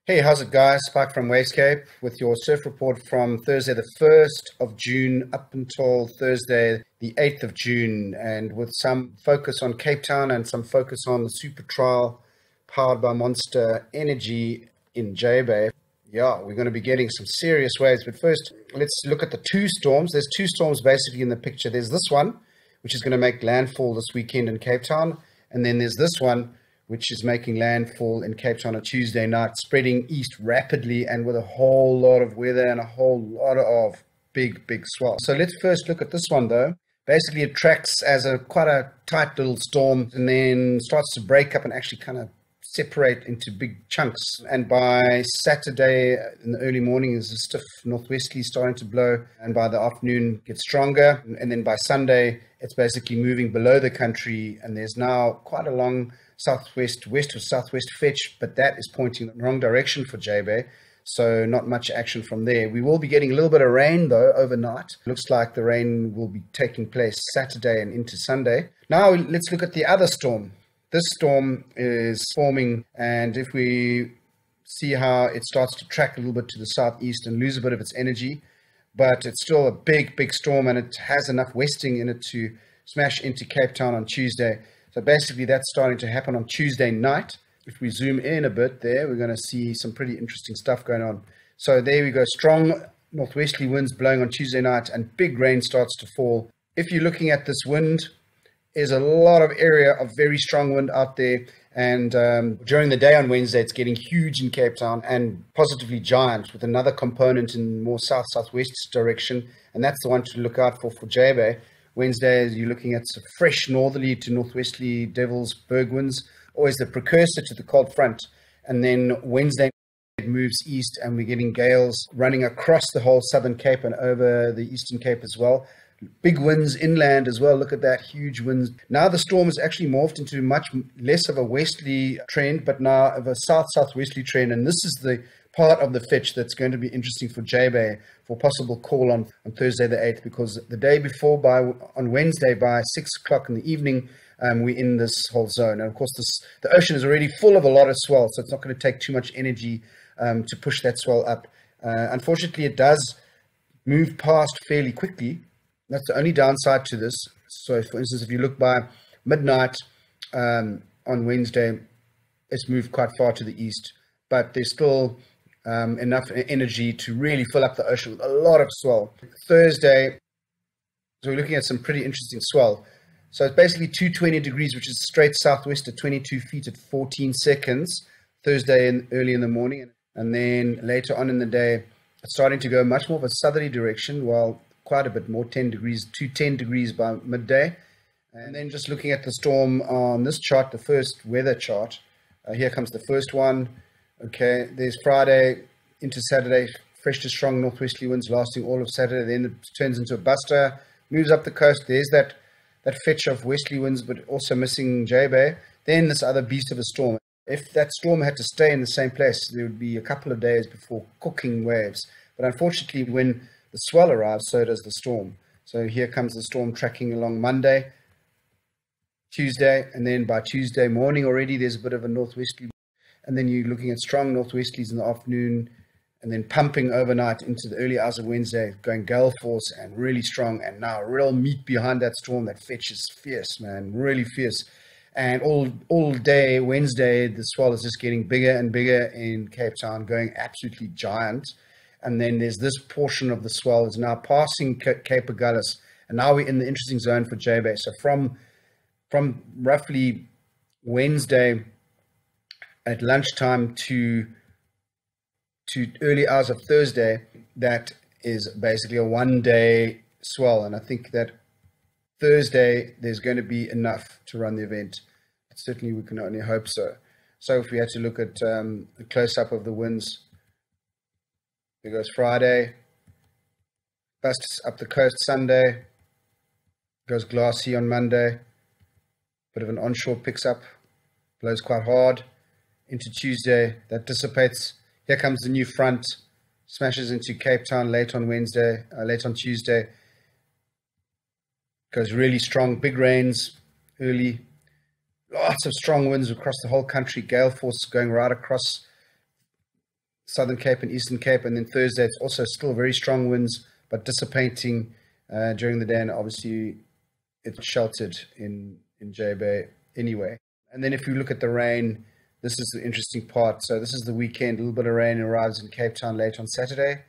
Hey, how's it, guys? Spike from Wavescape with your surf report from Thursday, the 1st of June, up until Thursday, the 8th of June, and with some focus on Cape Town and some focus on the super trial powered by Monster Energy in J-Bay. Yeah, we're going to be getting some serious waves, but first, let's look at the two storms. There's two storms basically in the picture. There's this one, which is going to make landfall this weekend in Cape Town, and then there's this one, which is making landfall in Cape Town on Tuesday night, spreading east rapidly and with a whole lot of weather and a whole lot of big swell. So let's first look at this one, though. Basically, it tracks as quite a tight little storm and then starts to break up and actually kind of separate into big chunks. And by Saturday in the early morning, there's a stiff northwesterly starting to blow, and by the afternoon gets stronger. And then by Sunday, it's basically moving below the country, and there's now quite a long west of southwest fetch, but that is pointing in the wrong direction for J-Bay, so not much action from there. We will be getting a little bit of rain, though, overnight. Looks like the rain will be taking place Saturday and into Sunday. Now let's look at the other storm. This storm is forming, and if we see how it starts to track a little bit to the southeast and lose a bit of its energy, but it's still a big storm, and it has enough westing in it to smash into Cape Town on Tuesday. So basically that's starting to happen on Tuesday night. If we zoom in a bit there, we're going to see some pretty interesting stuff going on. So there we go, strong northwesterly winds blowing on Tuesday night, and big rain starts to fall. If you're looking at this wind, there's a lot of area of very strong wind out there, and during the day on Wednesday it's getting huge in Cape Town and positively giant, with another component in more southwest direction, and that's the one to look out for J-Bay. Wednesday, you're looking at some fresh northerly to northwesterly Devil's Berg winds, always the precursor to the cold front. And then Wednesday, it moves east, and we're getting gales running across the whole southern Cape and over the eastern Cape as well. Big winds inland as well. Look at that, huge winds. Now the storm has actually morphed into much less of a westerly trend, but now of a southwesterly trend. And this is the part of the fetch that's going to be interesting for J-Bay for possible call on Thursday the 8th, because the day before, on Wednesday by 6 o'clock in the evening, we're in this whole zone. And of course, the ocean is already full of a lot of swell, so it's not going to take too much energy to push that swell up. Unfortunately, it does move past fairly quickly. That's the only downside to this. So, for instance, if you look by midnight on Wednesday, it's moved quite far to the east, but there's still enough energy to really fill up the ocean with a lot of swell. Thursday, so we're looking at some pretty interesting swell. So it's basically 220 degrees, which is straight southwest at 22 feet at 14 seconds, Thursday early in the morning. And then later on in the day, it's starting to go much more of a southerly direction, while quite a bit more, 10 degrees, 210 degrees by midday. And then just looking at the storm on this chart, the first weather chart, here comes the first one. Okay, there's Friday into Saturday, fresh to strong northwesterly winds lasting all of Saturday. Then it turns into a buster, moves up the coast. There's that fetch of westerly winds, but also missing J-Bay. Then this other beast of a storm. If that storm had to stay in the same place, there would be a couple of days before cooking waves. But unfortunately, when the swell arrives, so does the storm. So here comes the storm tracking along Monday, Tuesday, and then by Tuesday morning already there's a bit of a northwesterly. And then you're looking at strong northwesterlies in the afternoon, and then pumping overnight into the early hours of Wednesday, going gale force and really strong. And now real meat behind that storm. That fetch is fierce, man, really fierce. And all day Wednesday, the swell is just getting bigger and bigger in Cape Town, going absolutely giant. And then there's this portion of the swell is now passing Cape Agulhas, and now we're in the interesting zone for J-Bay. So from roughly Wednesday at lunchtime to early hours of Thursday, that is basically a one-day swell. And I think that Thursday there's going to be enough to run the event. Certainly we can only hope so. So if we had to look at a close-up of the winds, there goes Friday, busts up the coast Sunday, goes glassy on Monday, bit of an onshore picks up, blows quite hard into Tuesday, that dissipates. Here comes the new front, smashes into Cape Town late on Tuesday, goes really strong, big rains early, lots of strong winds across the whole country, gale force going right across Southern Cape and Eastern Cape. And then Thursday, it's also still very strong winds, but dissipating during the day. And obviously, it's sheltered in J Bay anyway. And then if you look at the rain, this is the interesting part. So this is the weekend. A little bit of rain arrives in Cape Town late on Saturday.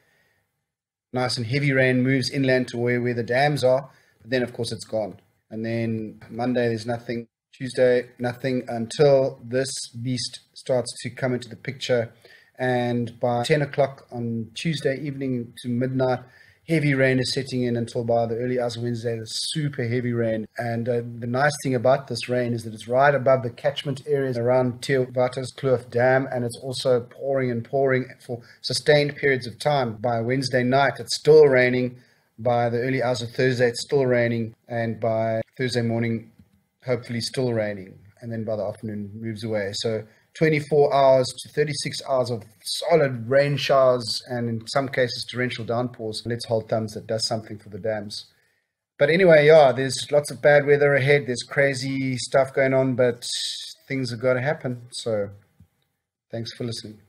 Nice and heavy rain moves inland to where the dams are. But then, of course, it's gone. And then Monday, there's nothing. Tuesday, nothing until this beast starts to come into the picture. And by 10 o'clock on Tuesday evening to midnight, heavy rain is setting in until by the early hours of Wednesday, the super heavy rain. And the nice thing about this rain is that it's right above the catchment areas around Theowaterskloof Dam, and it's also pouring and pouring for sustained periods of time. By Wednesday night, it's still raining. By the early hours of Thursday, it's still raining. And by Thursday morning, hopefully still raining. And then by the afternoon, it moves away. So 24 hours to 36 hours of solid rain showers and in some cases torrential downpours. Let's hold thumbs that does something for the dams. But anyway, yeah, there's lots of bad weather ahead. There's crazy stuff going on, but things have got to happen. So thanks for listening.